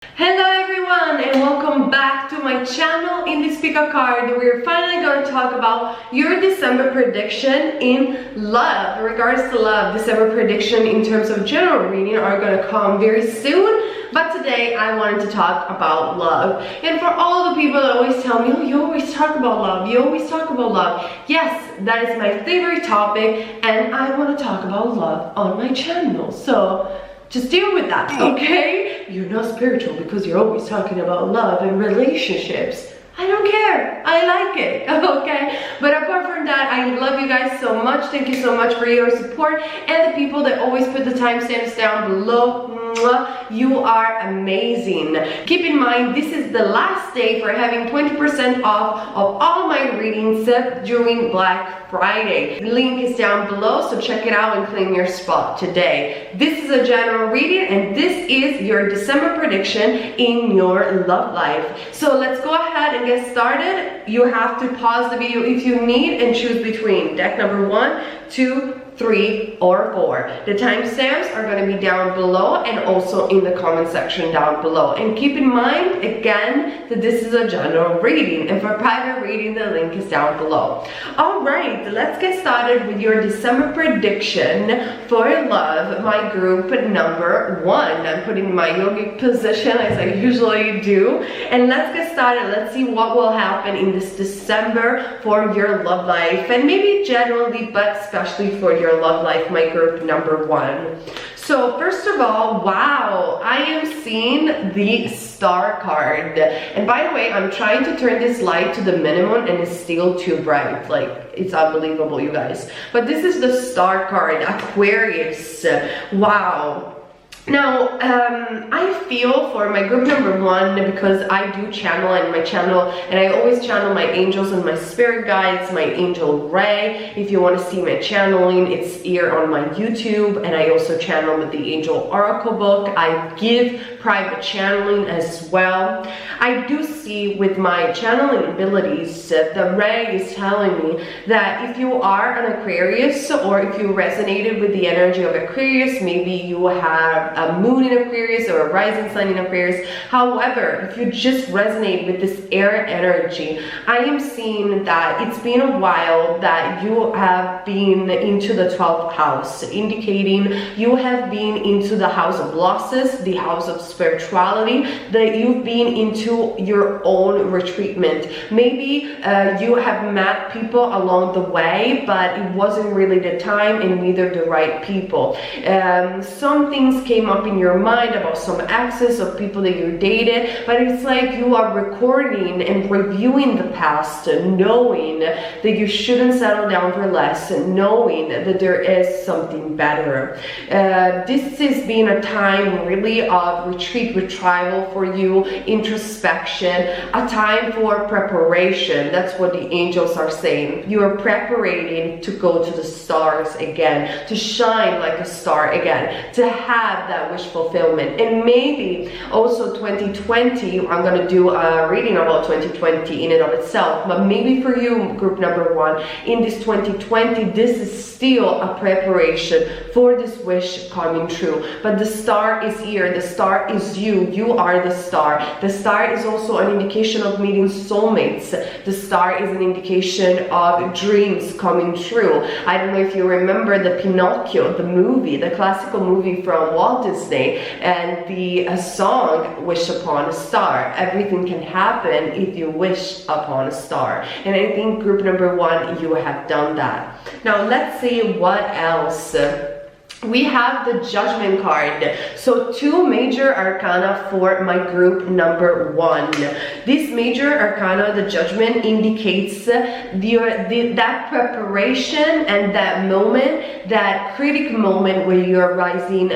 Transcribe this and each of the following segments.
Hello everyone and welcome back to my channel. In this pick-up card, we're finally going to talk about your December prediction in love. In regards to love, December prediction in terms of general reading are going to come very soon. But today I wanted to talk about love. And for all the people that always tell me, oh, you always talk about love, you always talk about love. Yes, that is my favorite topic and I want to talk about love on my channel. So just deal with that, okay? You're not spiritual because you're always talking about love and relationships. I don't care. I like it, okay? But apart from that, I love you guys so much. Thank you so much for your support and the people that always put the timestamps down below. You are amazing. Keep in mind, this is the last day for having 20% off of all my readings during Black Friday. The link is down below, so check it out and claim your spot today. This is a general reading and this is your December prediction in your love life. So let's go ahead and get started. You have to pause the video if you need and choose between deck number 1, 2, 3, or 4. The timestamps are going to be down below and also in the comment section down below. And keep in mind, again, that this is a general reading, and for private reading, the link is down below. Alright, let's get started with your December prediction for love, my group number 1. I'm putting my yogic position as I usually do. And let's get started. Let's see what will happen in this December for your love life, and maybe generally, but especially for your love life, my group number 1. So first of all, wow, I am seeing the Star card. And by the way, I'm trying to turn this light to the minimum and it's still too bright. Like, it's unbelievable, you guys. But this is the Star card, Aquarius. Wow. Now, I feel for my group number 1, because I do channel in my channel, and I always channel my angels and my spirit guides, my angel Ray. If you want to see my channeling, it's here on my YouTube, and I also channel with the Angel Oracle book. I give private channeling as well. I do see with my channeling abilities, the Ray is telling me that if you are an Aquarius, or if you resonated with the energy of Aquarius, maybe you have a moon in Aquarius or a rising sun in Aquarius. However, if you just resonate with this air energy, I am seeing that it's been a while that you have been into the 12th house, indicating you have been into the house of losses, the house of spirituality, that you've been into your own retreatment. Maybe you have met people along the way, but it wasn't really the time and neither the right people. Some things came up in your mind about some exes of people that you dated, but it's like you are recording and reviewing the past, knowing that you shouldn't settle down for less, knowing that there is something better. This has been a time really of retreat, retrieval for you, introspection, a time for preparation. That's what the angels are saying. You are preparing to go to the stars again, to shine like a star again, to have that wish fulfillment. And maybe also 2020, I'm going to do a reading about 2020 in and of itself, but maybe for you, group number 1, in this 2020, this is still a preparation for this wish coming true. But the star is here. The star is you. You are the star. The star is also an indication of meeting soulmates. The star is an indication of dreams coming true. I don't know if you remember the Pinocchio, the movie, the classical movie from Walt Disney, and the song Wish Upon a Star. Everything can happen if you wish upon a star. And I think group number 1, you have done that. Now let's see what else. We have the Judgment card. So 2 major arcana for my group number 1. This major arcana, the Judgment, indicates that preparation and that moment, that critical moment where you're rising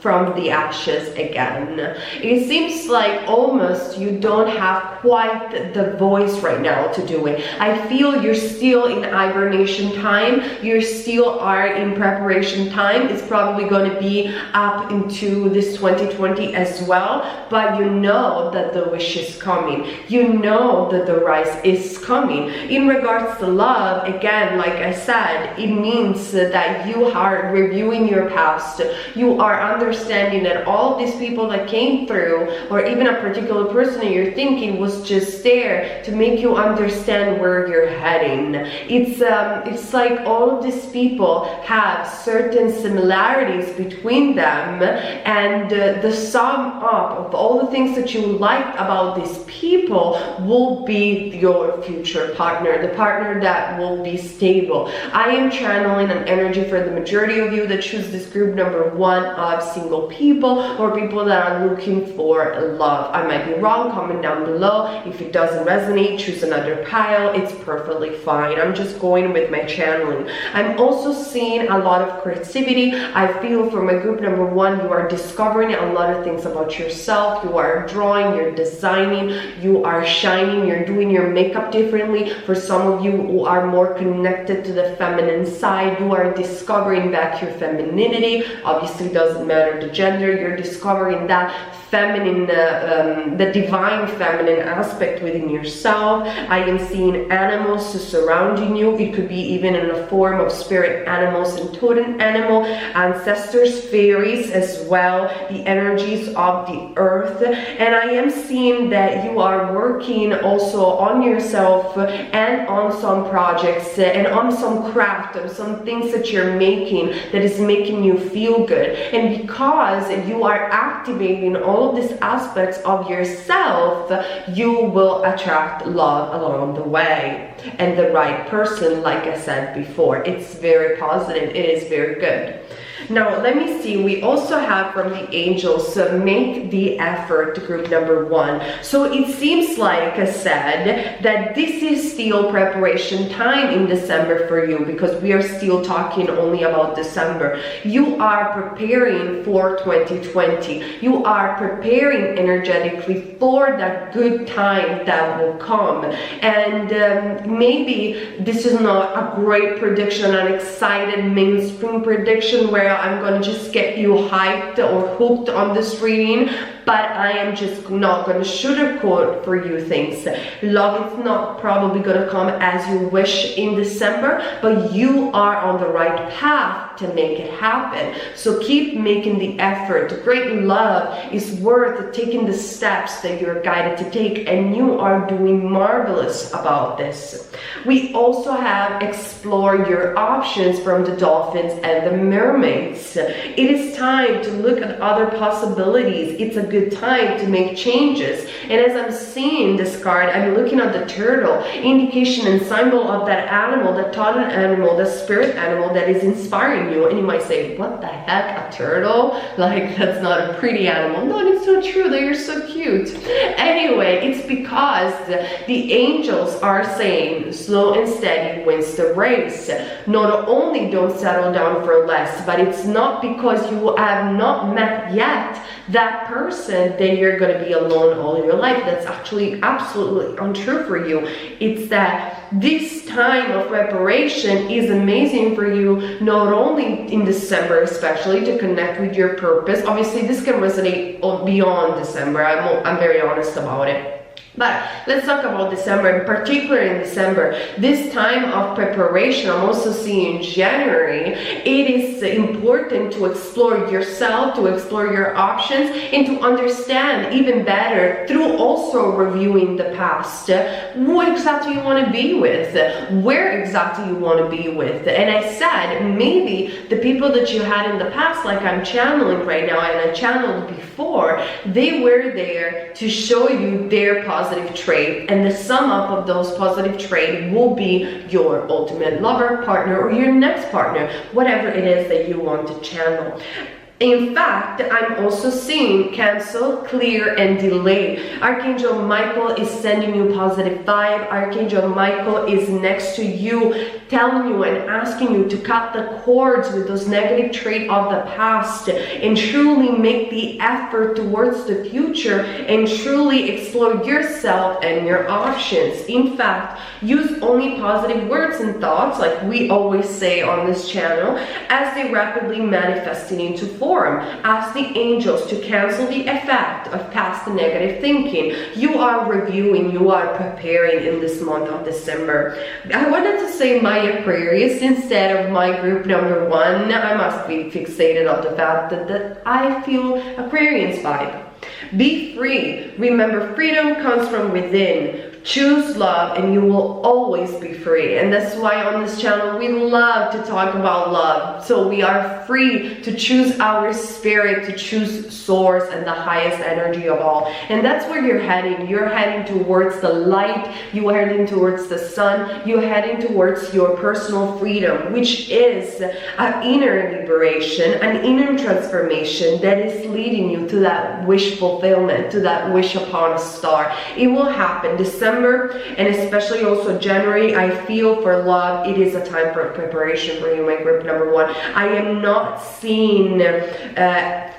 from the ashes again. It seems like almost you don't have quite the voice right now to do it. I feel you're still in hibernation time. You still are in preparation time. It's probably going to be up into this 2020 as well, but you know that the wish is coming. You know that the rise is coming. In regards to love, again, like I said, it means that you are reviewing your past. You are understanding understanding that all these people that came through, or even a particular person that you're thinking, was just there to make you understand where you're heading. It's like all of these people have certain similarities between them, and the sum up of all the things that you liked about these people will be your future partner, the partner that will be stable. I am channeling an energy for the majority of you that choose this group number 1 of single people, or people that are looking for love. I might be wrong, comment down below. If it doesn't resonate, choose another pile. It's perfectly fine. I'm just going with my channeling. I'm also seeing a lot of creativity. I feel for my group number 1, you are discovering a lot of things about yourself. You are drawing, you're designing, you are shining, you're doing your makeup differently. For some of you who are more connected to the feminine side, you are discovering back your femininity. Obviously, doesn't matter the gender, you're discovering that feminine, the divine feminine aspect within yourself. I am seeing animals surrounding you. It could be even in the form of spirit animals and totem animal, ancestors, fairies as well, the energies of the earth. And I am seeing that you are working also on yourself and on some projects and on some craft, on some things that you're making that is making you feel good. And because you are activating all of these aspects of yourself, you will attract love along the way, and the right person. Like I said before, it's very positive, it is very good. Now let me see, we also have from the angels, make the effort, group number 1. So it seems like I said that this is still preparation time in December for you, because we are still talking only about December. You are preparing for 2020. You are preparing energetically for that good time that will come. And maybe this is not a great prediction, an excited mainstream prediction where I'm gonna just get you hyped or hooked on this reading, but I am just not gonna sugarcoat for you things. Love is not probably gonna come as you wish in December, but you are on the right path to make it happen. So keep making the effort. Great love is worth taking the steps that you're guided to take, and you are doing marvelous about this. We also have explore your options from the dolphins and the mermaids. It is time to look at other possibilities. It's a good time to make changes. And as I'm seeing this card, I'm looking at the turtle, indication and symbol of that animal, that totem animal, the spirit animal that is inspiring you. And you might say, what the heck, a turtle? Like, that's not a pretty animal. No, it's so true, they are so cute. Anyway, it's because the angels are saying slow and steady wins the race. Not only don't settle down for less, but it's not because you have not met yet that person that you're going to be alone all your life. That's actually absolutely untrue for you. It's that this time of preparation is amazing for you, not only in December especially, to connect with your purpose. Obviously this can resonate beyond December, I'm very honest about it. But let's talk about December, in particular in December. This time of preparation, I'm also seeing January, it is important to explore yourself, to explore your options, and to understand even better through also reviewing the past, who exactly you want to be with, where exactly you want to be with. And I said, maybe the people that you had in the past, like I'm channeling right now and I channeled before, they were there to show you their positive trait, and the sum up of those positive traits will be your ultimate lover, partner, or your next partner, whatever it is that you want to channel. In fact, I'm also seeing cancel, clear, and delay. Archangel Michael is sending you positive vibe. Archangel Michael is next to you, telling you and asking you to cut the cords with those negative traits of the past and truly make the effort towards the future and truly explore yourself and your options. In fact, use only positive words and thoughts, like we always say on this channel, as they rapidly manifesting into form. transform, ask the angels to cancel the effect of past negative thinking. You are reviewing, you are preparing in this month of December. I wanted to say my Aquarius instead of my group number 1. I must be fixated on the fact that I feel Aquarians vibe. Be free. Remember, freedom comes from within. Choose love and you will always be free. And that's why on this channel we love to talk about love. So we are free to choose our spirit, to choose source and the highest energy of all. And that's where you're heading. You're heading towards the light. You're heading towards the sun. You're heading towards your personal freedom, which is an inner liberation, an inner transformation that is leading you to that wish fulfillment, to that wish upon a star. It will happen. December and especially also January, I feel for love, it is a time for preparation for you, my group number 1. I am not seeing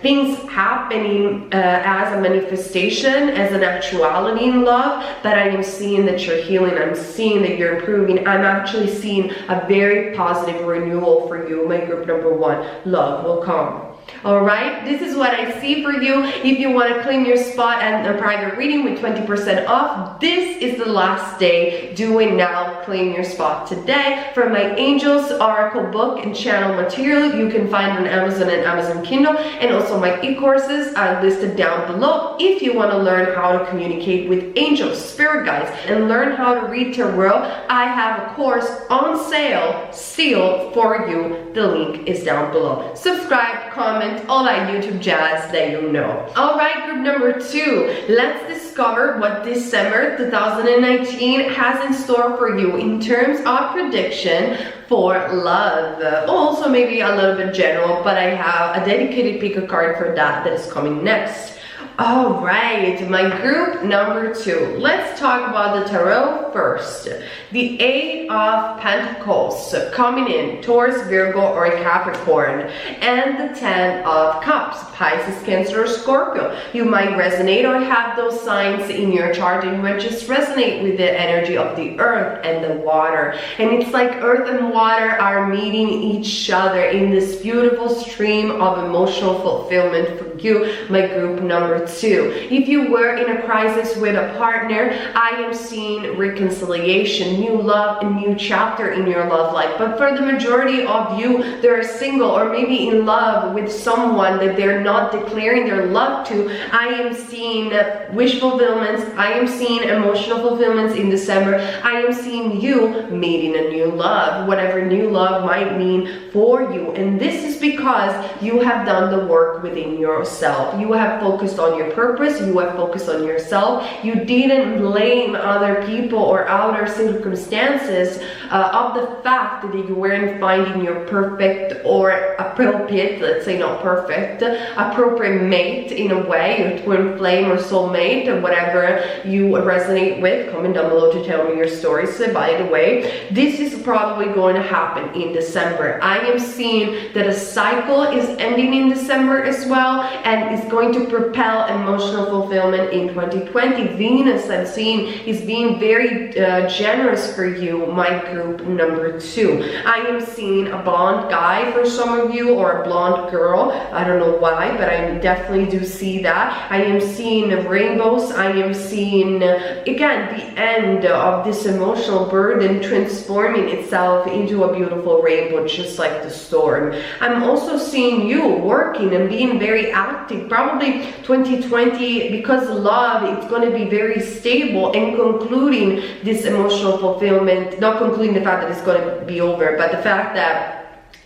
things happening as a manifestation, as an actuality in love, but I am seeing that you're healing. I'm seeing that you're improving. I'm actually seeing a very positive renewal for you, my group number 1. Love will come. Alright, this is what I see for you. If you want to claim your spot and a private reading with 20% off, this is the last day. Do it now. Claim your spot today. For my Angels Oracle book and channel material, you can find on Amazon and Amazon Kindle, and also my e-courses are listed down below. If you want to learn how to communicate with angels, spirit guides, and learn how to read tarot, I have a course on sale, sealed for you. The link is down below. Subscribe, comment, all that YouTube jazz that you know. Alright, group number 2, let's discover what December 2019 has in store for you in terms of prediction for love. Also maybe a little bit general, but I have a dedicated pick a card for that is coming next. All right, my group number 2. Let's talk about the tarot first. The 8 of Pentacles coming in, Taurus, Virgo, or Capricorn, and the 10 of Cups, Pisces, Cancer, or Scorpio. You might resonate or have those signs in your chart, and you might just resonate with the energy of the earth and the water. And it's like earth and water are meeting each other in this beautiful stream of emotional fulfillment for you, my group number 2. If you were in a crisis with a partner, I am seeing reconciliation, new love, a new chapter in your love life. But for the majority of you, they're single or maybe in love with someone that they're not declaring their love to. I am seeing wish fulfillments. I am seeing emotional fulfillments in December. I am seeing you meeting a new love, whatever new love might mean for you. And this is because you have done the work within yourself. You have focused on your purpose. You have focused on yourself. You didn't blame other people or outer circumstances of the fact that you weren't finding your perfect or appropriate, let's say not perfect, appropriate mate in a way, your twin flame or soulmate, or whatever you resonate with. Comment down below to tell me your stories. So by the way, this is probably going to happen in December. I am seeing that a cycle is ending in December as well, and is going to propel emotional fulfillment in 2020. Venus, I'm seeing, is being very generous for you, my group number 2. I am seeing a blonde guy for some of you, or a blonde girl. I don't know why, but I definitely do see that. I am seeing rainbows. I am seeing, again, the end of this emotional burden transforming itself into a beautiful rainbow, just like the storm. I'm also seeing you working and being very active. Probably 2020, because love, it's going to be very stable, and concluding this emotional fulfillment, not concluding the fact that it's going to be over, but the fact that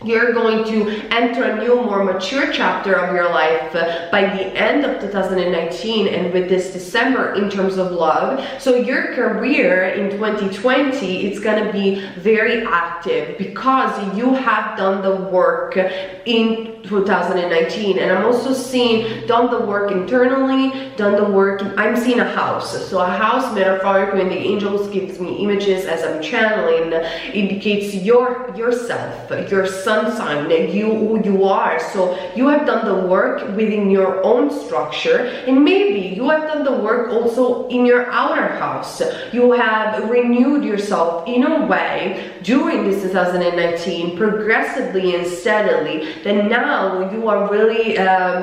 you're going to enter a new, more mature chapter of your life by the end of 2019 and with this December in terms of love. So your career in 2020, it's going to be very active because you have done the work in 2019. And I'm also seeing done the work internally, done the work, I'm seeing a house. So a house, metaphorically, when the angels gives me images as I'm channeling, indicates yourself, your sun sign, who you are. So you have done the work within your own structure, and maybe you have done the work also in your outer house. You have renewed yourself in a way during this 2019, progressively and steadily, that now now you are really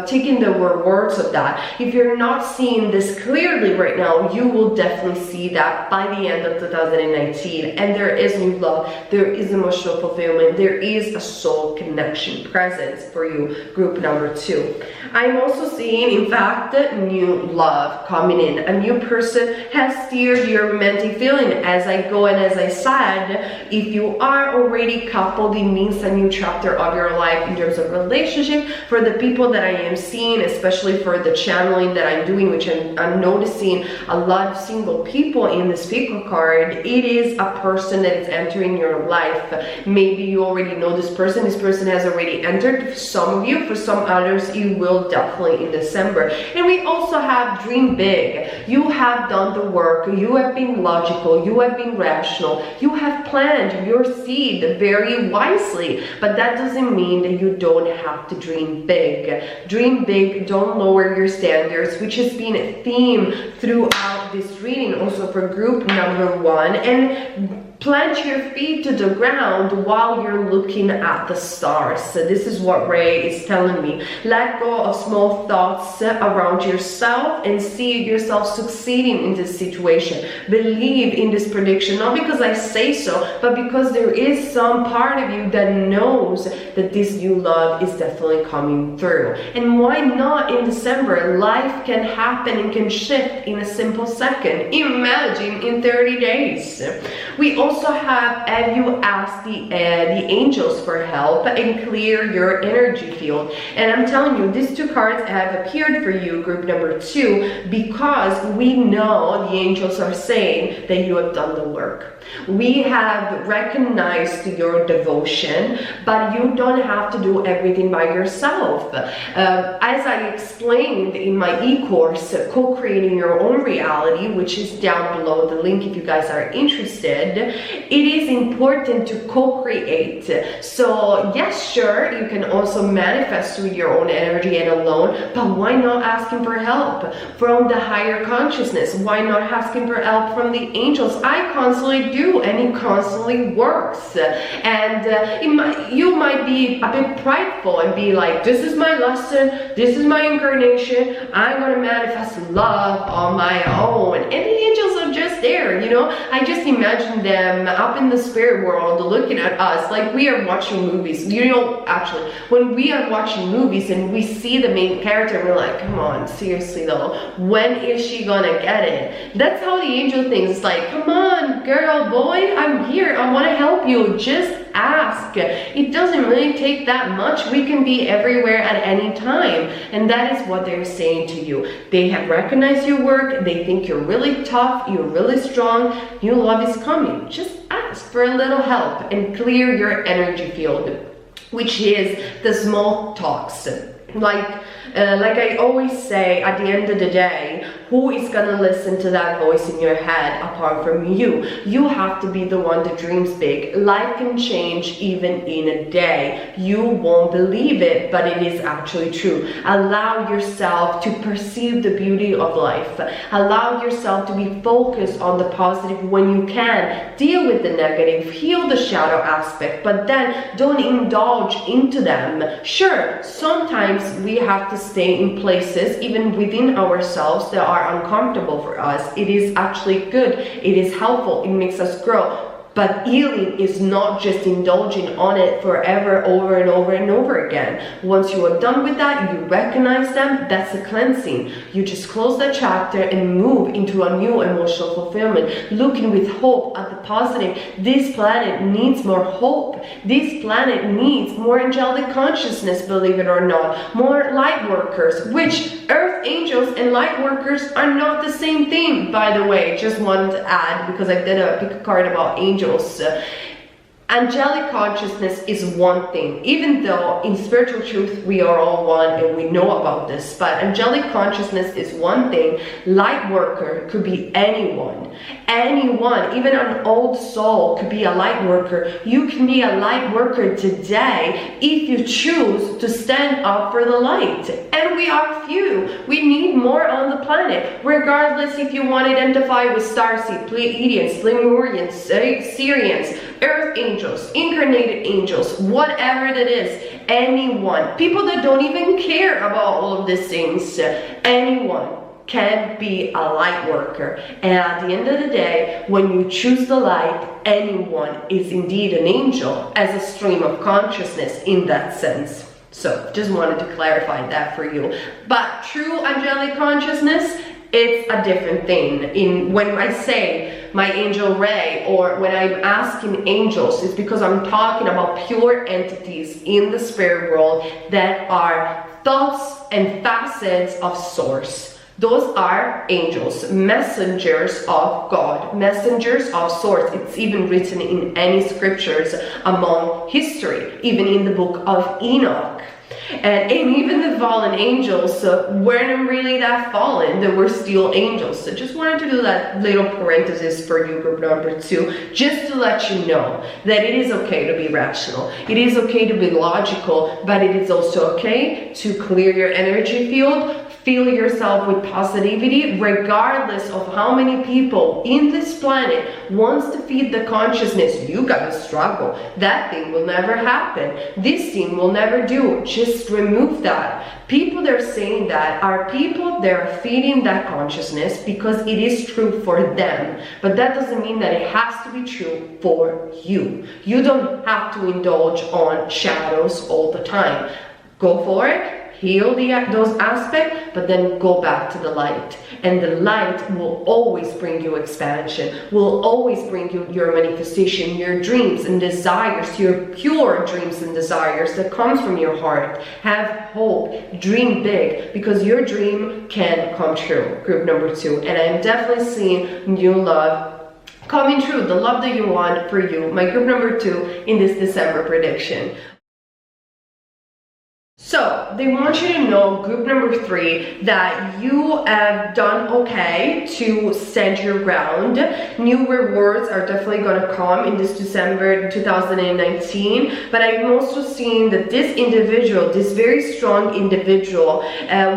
taking the rewards of that. If you're not seeing this clearly right now, you will definitely see that by the end of 2019. And there is new love, there is emotional fulfillment, there is a soul connection presence for you, group number 2. I'm also seeing, in fact, new love coming in. A new person has steered your romantic feeling. As I go and as I said, if you are already coupled, it means a new chapter of your life in terms of relationship. For the people that I am seeing, especially for the channeling that I'm doing, which I'm noticing a lot of single people in the speaker card, it is a person that is entering your life. Maybe you already know this person has already entered. For some of you, for some others, you will definitely in December. And we also have dream big. You have done the work, you have been logical, you have been rational, you have planted your seed very wisely, but that doesn't mean that you don't have to dream big. Dream big, don't lower your standards, which has been a theme throughout this reading also for group number 1. And plant your feet to the ground while you're looking at the stars. So this is what Ray is telling me. Let go of small thoughts around yourself and see yourself succeeding in this situation. Believe in this prediction, not because I say so, but because there is some part of you that knows that this new love is definitely coming through. And why not in December? Life can happen and can shift in a simple second. Imagine in 30 days. We also have you asked the angels for help and clear your energy field. And I'm telling you, these 2 cards have appeared for you, group number 2, because we know the angels are saying that you have done the work. We have recognized your devotion, but you don't have to do everything by yourself. As I explained in my e-course, Co-Creating Your Own Reality, which is down below the link if you guys are interested, it is important to co-create. So yes, sure, you can also manifest with your own energy and alone, but why not asking for help from the higher consciousness? Why not asking for help from the angels? I constantly do, and it constantly works. And you might be a bit prideful and be like, this is my lesson, this is my incarnation, I'm gonna manifest love on my own. And the angels are just there, you know. I just imagine them up in the spirit world looking at us like we are watching movies. You know, actually, when we are watching movies and we see the main character, we're like, come on, seriously though, when is she gonna get it? That's how the angel thinks. It's like, come on, girl, boy, I'm here, I want to help you, just ask. It doesn't really take that much. We can be everywhere at any time. And that is what they're saying to you. They have recognized your work, they think you're really tough, you're really strong, new love is coming. Just ask for a little help and clear your energy field, which is the small talks. Like I always say, at the end of the day, who is gonna listen to that voice in your head apart from you? You have to be the one that dreams big. Life can change even in a day. You won't believe it, but it is actually true. Allow yourself to perceive the beauty of life. Allow yourself to be focused on the positive when you can. Deal with the negative, heal the shadow aspect, but then don't indulge into them. Sure, sometimes we have to stay in places even within ourselves that are uncomfortable for us. It is actually good, it is helpful, it makes us grow. But healing is not just indulging on it forever, over and over and over again. Once you are done with that, you recognize them, that's a cleansing. You just close that chapter and move into a new emotional fulfillment, looking with hope at the positive. This planet needs more hope. This planet needs more angelic consciousness, believe it or not. More light workers, which earth angels and light workers are not the same thing, by the way. Just wanted to add, because I did pick a card about angels. Angelic consciousness is one thing, even though in spiritual truth we are all one and we know about this, but angelic consciousness is one thing. Light worker could be anyone, even an old soul could be a light worker. You can be a light worker today if you choose to stand up for the light. And we are few. We need more on the planet. Regardless if you want to identify with starseed, Pleiadians, Lemurians, Syrians, Earth angels, incarnated angels, whatever that is, anyone, people that don't even care about all of these things, anyone can be a light worker. And at the end of the day, when you choose the light, anyone is indeed an angel as a stream of consciousness in that sense. So just wanted to clarify that for you. But true angelic consciousness, it's a different thing. When I say my angel Ray, or when I'm asking angels, it's because I'm talking about pure entities in the spirit world that are thoughts and facets of source. Those are angels, messengers of God, messengers of source. It's even written in any scriptures among history, even in the book of Enoch. And even the fallen angels weren't really that fallen, they were still angels. So just wanted to do that little parenthesis for you, group number 2, just to let you know that it is okay to be rational. It is okay to be logical, but it is also okay to clear your energy field. Fill yourself with positivity, regardless of how many people in this planet wants to feed the consciousness. You gotta struggle. That thing will never happen. This thing will never do. Just remove that. People that are saying that are people that are feeding that consciousness because it is true for them. But that doesn't mean that it has to be true for you. You don't have to indulge on shadows all the time. Go for it. Heal those aspects, but then go back to the light. And the light will always bring you expansion, will always bring you your manifestation, your dreams and desires, your pure dreams and desires that comes from your heart. Have hope, dream big, because your dream can come true, group number 2. And I'm definitely seeing new love coming true, the love that you want for you, my group number 2 in this December prediction. So they want you to know, group number 3, that you have done okay to stand your ground. New rewards are definitely going to come in this December 2019, but I'm also seeing that this individual, this very strong individual,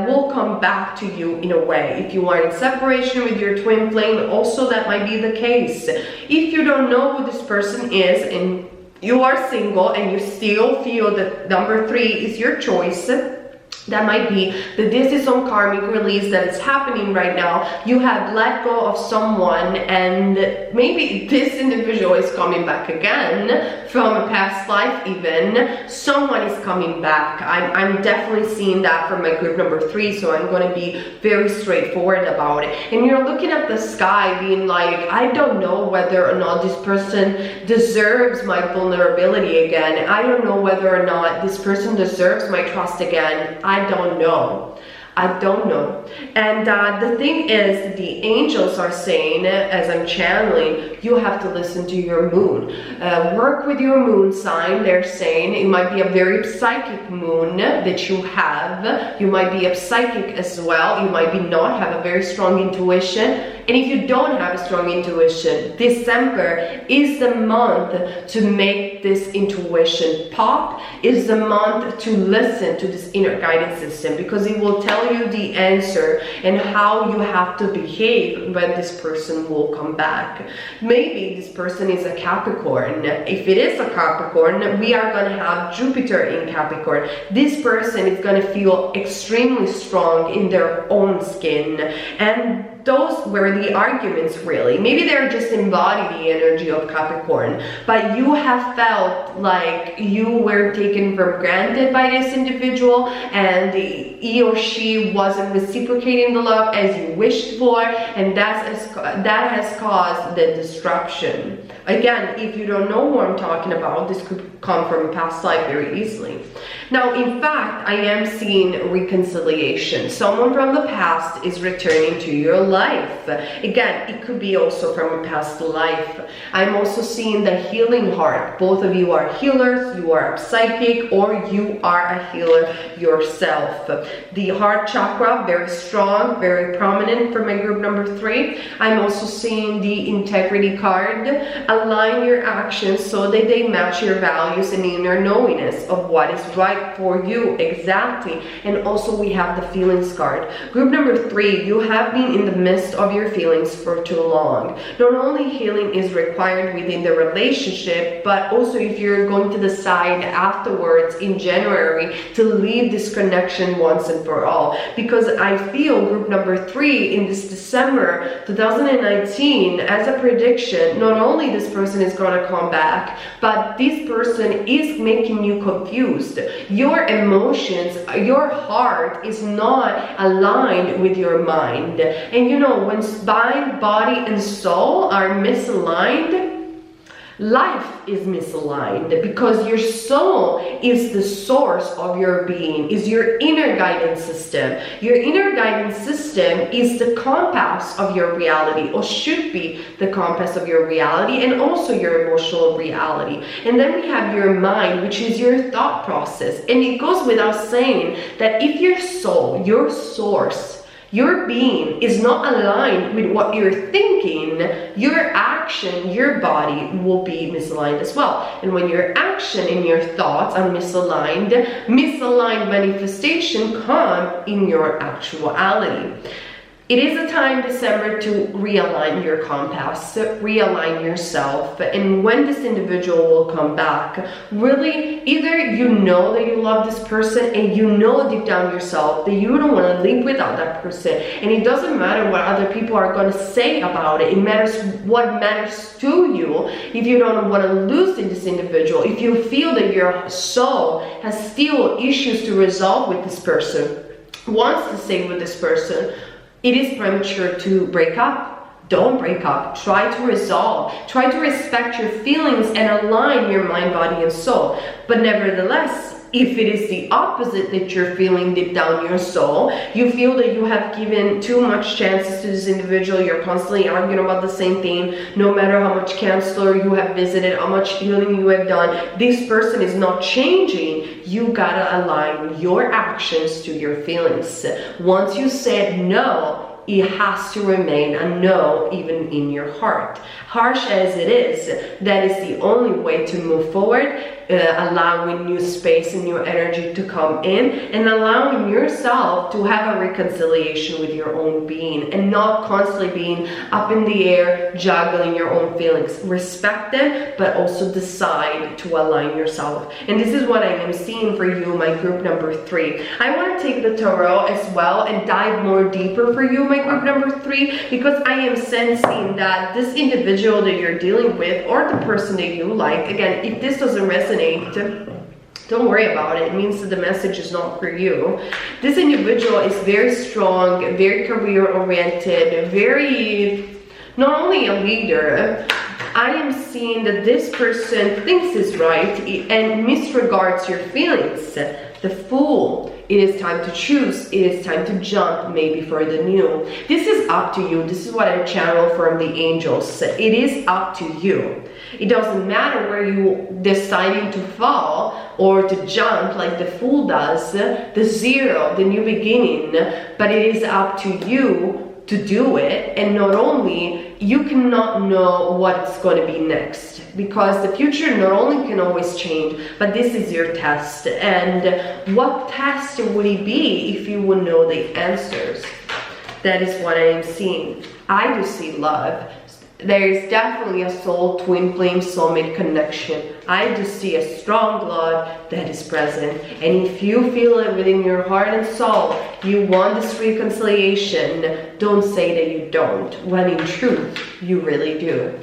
will come back to you in a way. If you are in separation with your twin flame, also that might be the case. If you don't know who this person is and you are single and you still feel that number 3 is your choice, that might be that this is some karmic release that is happening right now. You have let go of someone and maybe this individual is coming back again from a past life even. Someone is coming back. I'm definitely seeing that from my group number 3, so I'm going to be very straightforward about it. And you're looking at the sky being like, I don't know whether or not this person deserves my vulnerability again. I don't know whether or not this person deserves my trust again. I don't know. I don't know. And the thing is, the angels are saying, as I'm channeling, you have to listen to your moon. Work with your moon sign. They're saying it might be a very psychic moon that you have. You might be a psychic as well. You might be not have a very strong intuition. And if you don't have a strong intuition, December is the month to make this intuition pop, is the month to listen to this inner guidance system, because it will tell you the answer and how you have to behave when this person will come back. Maybe this person is a Capricorn. If it is a Capricorn, we are going to have Jupiter in Capricorn. This person is going to feel extremely strong in their own skin, and those were the arguments really. Maybe they're just embody the energy of Capricorn, but you have felt like you were taken for granted by this individual and he or she wasn't reciprocating the love as you wished for, and that has caused the disruption. Again, if you don't know who I'm talking about, this could come from a past life very easily. Now, in fact, I am seeing reconciliation. Someone from the past is returning to your life. Again, it could be also from a past life. I'm also seeing the healing heart. Both of you are healers, you are psychic, or you are a healer yourself. The heart chakra, very strong, very prominent for my group number 3. I'm also seeing the integrity card. Align your actions so that they match your values and inner knowingness of what is right for you exactly. And also we have the feelings card. Group number 3, you have been in the midst of your feelings for too long. Not only healing is required within the relationship, but also if you're going to decide afterwards in January to leave this connection once and for all. Because I feel group number 3 in this December 2019 as a prediction, not only this person is going to come back, but this person is making you confused. Your emotions, your heart is not aligned with your mind. And you know, when mind, body, and soul are misaligned, life is misaligned, because your soul is the source of your being, is your inner guidance system. Your inner guidance system is the compass of your reality, or should be the compass of your reality, and also your emotional reality. And then we have your mind, which is your thought process. And it goes without saying that if your soul, your source, your being is not aligned with what you're thinking, your action, your body will be misaligned as well. And when your action and your thoughts are misaligned manifestation come in your actuality. It is a time, December, to realign your compass, realign yourself. And when this individual will come back, really, either you know that you love this person and you know deep down yourself that you don't want to live without that person. And it doesn't matter what other people are going to say about it. It matters what matters to you. If you don't want to lose this individual, if you feel that your soul has still issues to resolve with this person, wants to stay with this person, it is premature to break up. Don't break up. Try to resolve. Try to respect your feelings and align your mind, body, and soul. But nevertheless, if it is the opposite that you're feeling deep down your soul, you feel that you have given too much chances to this individual, you're constantly arguing about the same thing, no matter how much counselor you have visited, how much healing you have done, this person is not changing, you gotta align your actions to your feelings. Once you said no, it has to remain a no, even in your heart. Harsh as it is, that is the only way to move forward, allowing new space and new energy to come in, and allowing yourself to have a reconciliation with your own being, and not constantly being up in the air, juggling your own feelings. Respect them, but also decide to align yourself. And this is what I am seeing for you, my group number 3. I want to take the tarot as well and dive more deeper for you, my group number 3, because I am sensing that this individual that you're dealing with, or the person that you like, again, if this doesn't resonate, don't worry about it. It means that the message is not for you. This individual is very strong, very career oriented, very, not only a leader. I am seeing that this person thinks is right and misregards your feelings. The Fool. It is time to choose. It is time to jump maybe for the new. This is up to you. This is what I channel from the angels. It is up to you. It doesn't matter where you deciding to fall or to jump like the Fool does, the zero, the new beginning, but it is up to you to do it. And not only, you cannot know what's going to be next, because the future not only can always change, but this is your test. And what test would it be if you would know the answers? That is what I am seeing. I do see love. There is definitely a soul, twin flame, soulmate connection. I do see a strong love that is present. And if you feel it within your heart and soul, you want this reconciliation, don't say that you don't, when in truth, you really do.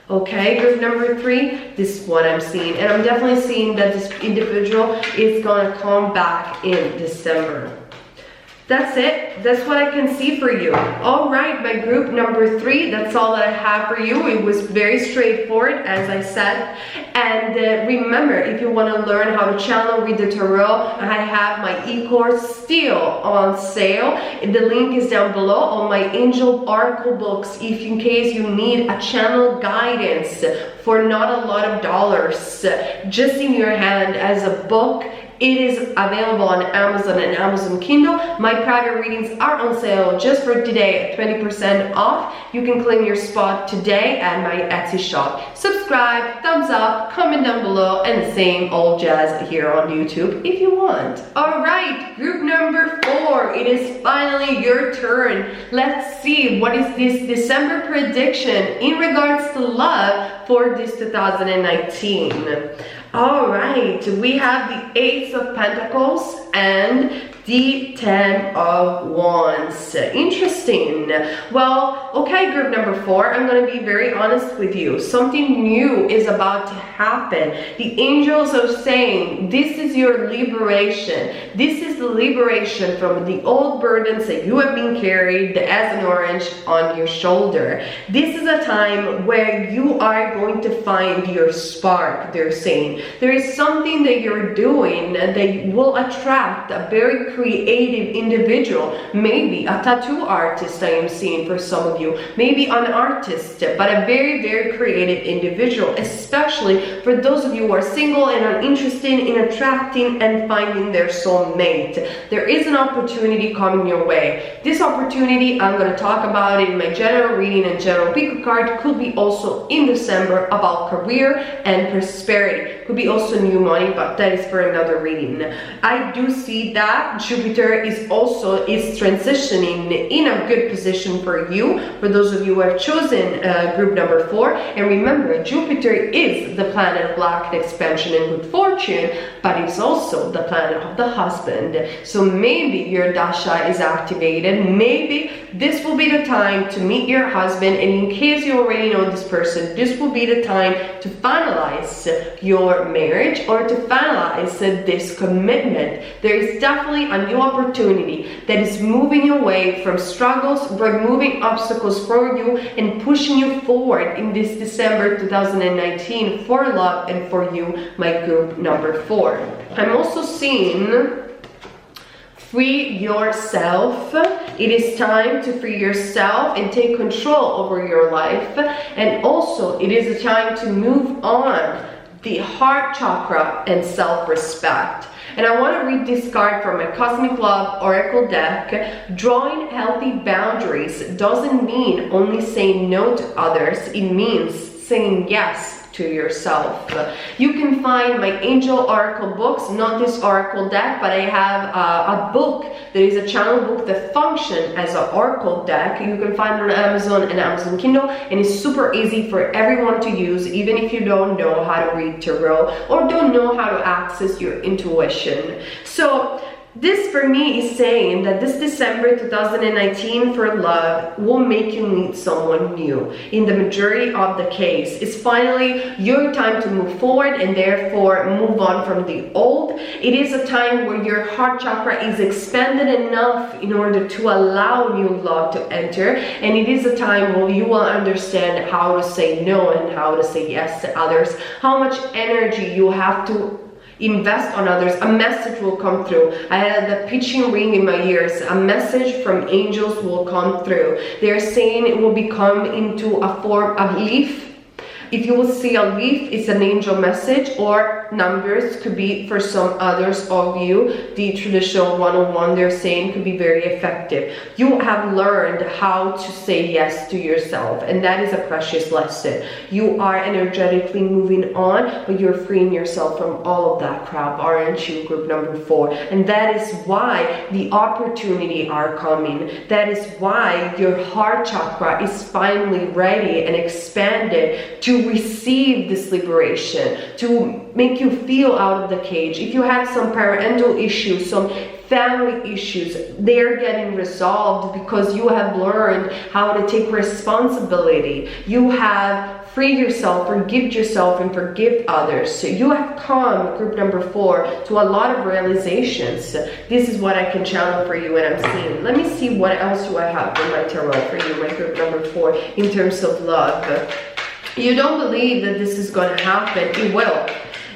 Okay, group number 3, this is what I'm seeing. And I'm definitely seeing that this individual is gonna come back in December. that's it. That's what I can see for you. All right, my group number 3, that's all that I have for you. It was very straightforward, as I said. And remember, if you want to learn how to channel, read the tarot, I have my e-course still on sale. The link is down below on my angel oracle books. If in case you need a channel guidance for not a lot of dollars, just in your hand as a book, it is available on Amazon and Amazon Kindle. My private readings are on sale just for today at 20% off. You can claim your spot today at my Etsy shop. Subscribe, thumbs up, comment down below, and the same old jazz here on YouTube if you want. All right, group number 4. It is finally your turn. Let's see what is this December prediction in regards to love for this 2019. All right, we have the Ace of Pentacles and the 10 of Wands. Interesting. Well, okay, group number 4, I'm going to be very honest with you. Something new is about to happen. The angels are saying this is your liberation. This is the liberation from the old burdens that you have been carried as an orange on your shoulder. This is a time where you are going to find your spark, they're saying. There is something that you're doing that will attract a very creative individual, maybe a tattoo artist I am seeing for some of you, maybe an artist, but a very, very creative individual, especially for those of you who are single and are interested in attracting and finding their soulmate. There is an opportunity coming your way. This opportunity, I'm going to talk about it in my general reading and general pick card, could be also in December about career and prosperity. Could be also new money, but that is for another reading. I do see that Jupiter is transitioning in a good position for you, for those of you who have chosen group number 4. And remember, Jupiter is the planet of luck, expansion, and good fortune, but it's also the planet of the husband. So maybe your dasha is activated. Maybe this will be the time to meet your husband, and in case you already know this person, this will be the time to finalize your marriage or to finalize this commitment. There is definitely a new opportunity that is moving you away from struggles, removing obstacles for you, and pushing you forward in this December 2019 for love and for you, my group number 4. I'm also seeing free yourself. It is time to free yourself and take control over your life. And also, it is a time to move on the heart chakra and self-respect. And I want to read this card from my Cosmic Love Oracle deck. Drawing healthy boundaries doesn't mean only saying no to others. It means saying yes to yourself. You can find my angel oracle books, not this oracle deck, but I have a book that is a channel book that functions as an oracle deck. You can find it on Amazon and Amazon Kindle, and it's super easy for everyone to use, even if you don't know how to read tarot or don't know how to access your intuition. So this for me is saying that this December 2019 for love will make you meet someone new. In the majority of the case, it's finally your time to move forward and therefore move on from the old. It is a time where your heart chakra is expanded enough in order to allow new love to enter, and it is a time where you will understand how to say no and how to say yes to others, how much energy you have to invest on others. A message will come through. I had the pitching ring in my ears. A message from angels will come through. They're saying it will become into a form of leaf. If you will see a leaf, it's an angel message, or numbers could be for some others of you. The traditional one-on-one they're saying could be very effective. You have learned how to say yes to yourself, and that is a precious lesson. You are energetically moving on, but you're freeing yourself from all of that crap, aren't you, group number 4? And that is why the opportunity are coming. That is why your heart chakra is finally ready and expanded to receive this liberation, to make you feel out of the cage. If you have some parental issues, some family issues, they're getting resolved because you have learned how to take responsibility. You have freed yourself, forgive yourself, and forgive others. So you have come, group number 4, to a lot of realizations. This is what I can channel for you and I'm seeing. Let me see what else do I have in my tarot for you, my group number 4, in terms of love. You don't believe that this is going to happen. It will.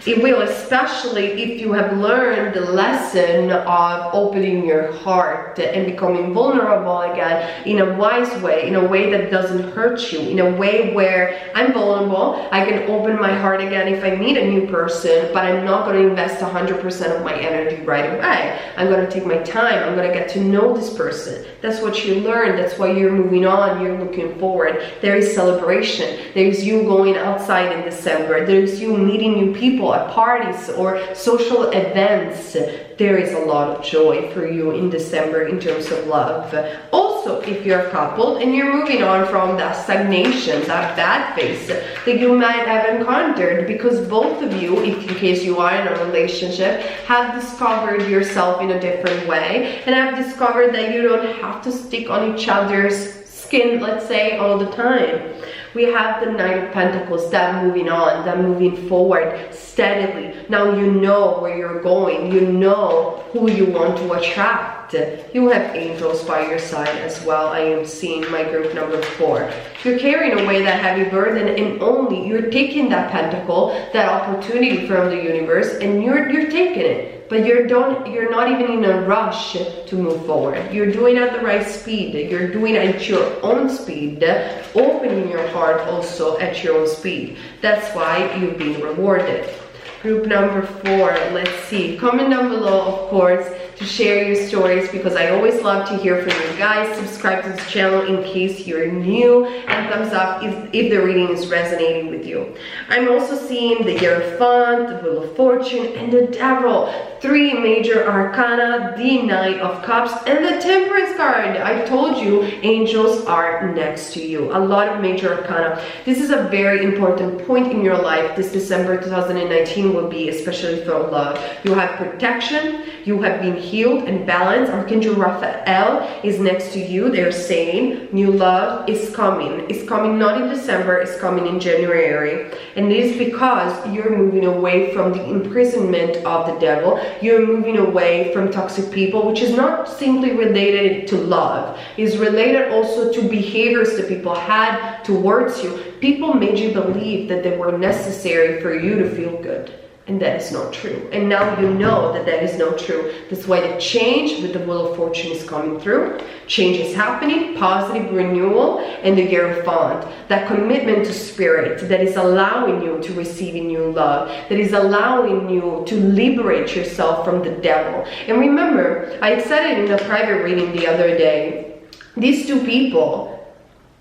It will, especially if you have learned the lesson of opening your heart and becoming vulnerable again in a wise way, in a way that doesn't hurt you, in a way where I'm vulnerable, I can open my heart again if I meet a new person, but I'm not going to invest 100% of my energy right away. I'm going to take my time. I'm going to get to know this person. That's what you learn. That's why you're moving on. You're looking forward. There is celebration. There's you going outside in December. There's you meeting new people at parties or social events. There is a lot of joy for you in December in terms of love. Also, if you're a couple and you're moving on from that stagnation, that bad phase that you might have encountered, because both of you, if in case you are in a relationship, have discovered yourself in a different way and have discovered that you don't have to stick on each other's skin, let's say, all the time. We have the Knight of Pentacles, that moving on, that moving forward steadily. Now you know where you're going. You know who you want to attract. You have angels by your side as well. I am seeing my group number 4. You're carrying away that heavy burden, and only you're taking that pentacle, that opportunity from the universe, and you're taking it. But you're not even in a rush to move forward. You're doing at the right speed. You're doing at your own speed, opening your heart also at your own speed. That's why you've been rewarded. Group number 4, let's see. Comment down below, of course, to share your stories, because I always love to hear from you guys. Subscribe to this channel in case you're new, and thumbs up if the reading is resonating with you. I'm also seeing the Hierophant, the Wheel of Fortune, and the Devil. 3 major arcana, the Knight of Cups, and the Temperance card. I told you, angels are next to you. A lot of major arcana. This is a very important point in your life. This December 2019 will be especially for love. You have protection. You have been healed and balanced. Archangel Raphael is next to you. They're saying new love is coming. It's coming not in December, it's coming in January. And it is because you're moving away from the imprisonment of the devil. You're moving away from toxic people, which is not simply related to love. It's related also to behaviors that people had towards you. People made you believe that they were necessary for you to feel good. And that is not true. And now you know that that is not true. That's why the change with the Wheel of Fortune is coming through. Change is happening, positive renewal, and the Hierophant. That commitment to spirit that is allowing you to receive a new love, that is allowing you to liberate yourself from the devil. And remember, I said it in a private reading the other day, these 2 people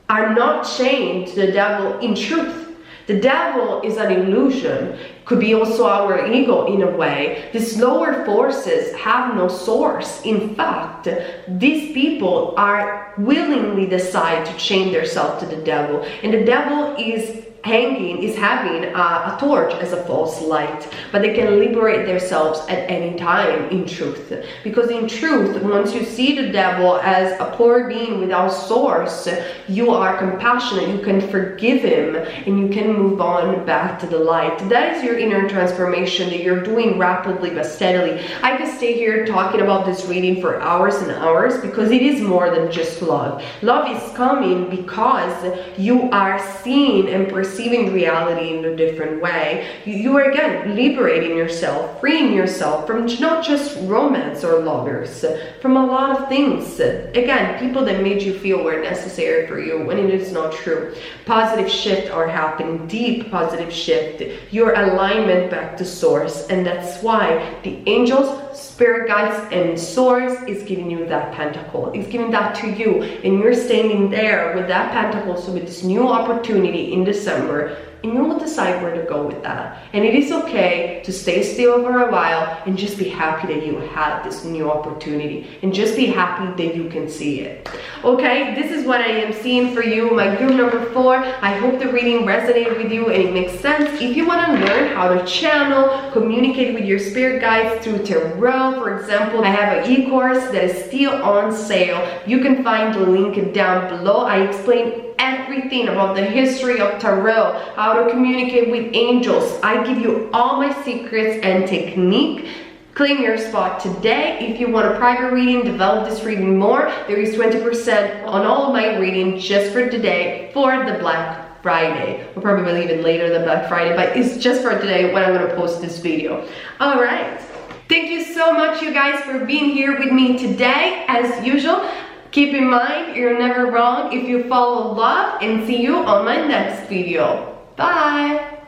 are not chained to the devil in truth. The devil is an illusion. Could be also our ego in a way. These lower forces have no source. In fact, these people are willingly decide to chain themselves to the devil. And the devil is having a torch as a false light, but they can liberate themselves at any time in truth. Because in truth, once you see the devil as a poor being without source, you are compassionate, you can forgive him, and you can move on back to the light. That is your inner transformation that you're doing rapidly but steadily. I could stay here talking about this reading for hours and hours, because it is more than just love. Love is coming because you are seeing and perceiving reality in a different way. You are again liberating yourself, freeing yourself from not just romance or lovers, from a lot of things. Again, people that made you feel were necessary for you when it is not true. Positive shift are happening, deep positive shift, your alignment back to source, and that's why the angels, spirit guides, and source is giving you that pentacle. It's giving that to you, and you're standing there with that pentacle, so with this new opportunity in December December, and you will decide where to go with that. And it is okay to stay still for a while and just be happy that you had this new opportunity, and just be happy that you can see it. Okay, this is what I am seeing for you, my group number 4. I hope the reading resonated with you and it makes sense. If you want to learn how to channel, communicate with your spirit guides through tarot, for example, I have an e-course that is still on sale. You can find the link down below. I explain everything about the history of tarot, how to communicate with angels. I give you all my secrets and technique. Claim your spot today. If you want a private reading, develop this reading more, there is 20% on all of my reading just for today for the Black Friday. We'll probably leave it later than Black Friday, but it's just for today when I'm going to post this video. All right. Thank you so much, you guys, for being here with me today. As usual, keep in mind, you're never wrong if you follow love, and see you on my next video. Bye!